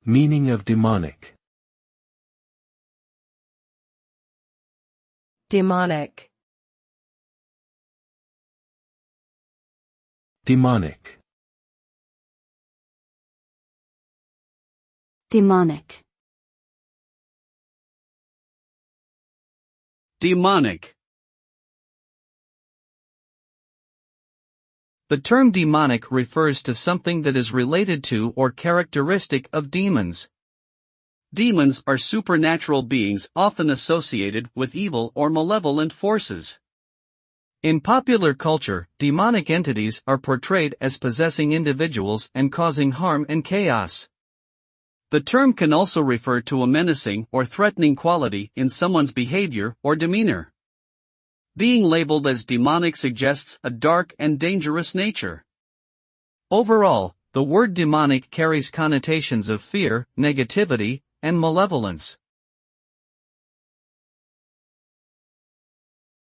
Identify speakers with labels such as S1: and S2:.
S1: Meaning of demonic.
S2: Demonic.
S1: Demonic.
S3: Demonic.
S4: Demonic. The term demonic refers to something that is related to or characteristic of demons. Demons are supernatural beings often associated with evil or malevolent forces. In popular culture, demonic entities are portrayed as possessing individuals and causing harm and chaos. The term can also refer to a menacing or threatening quality in someone's behavior or demeanor. Being labeled as demonic suggests a dark and dangerous nature. Overall, the word demonic carries connotations of fear, negativity, and malevolence.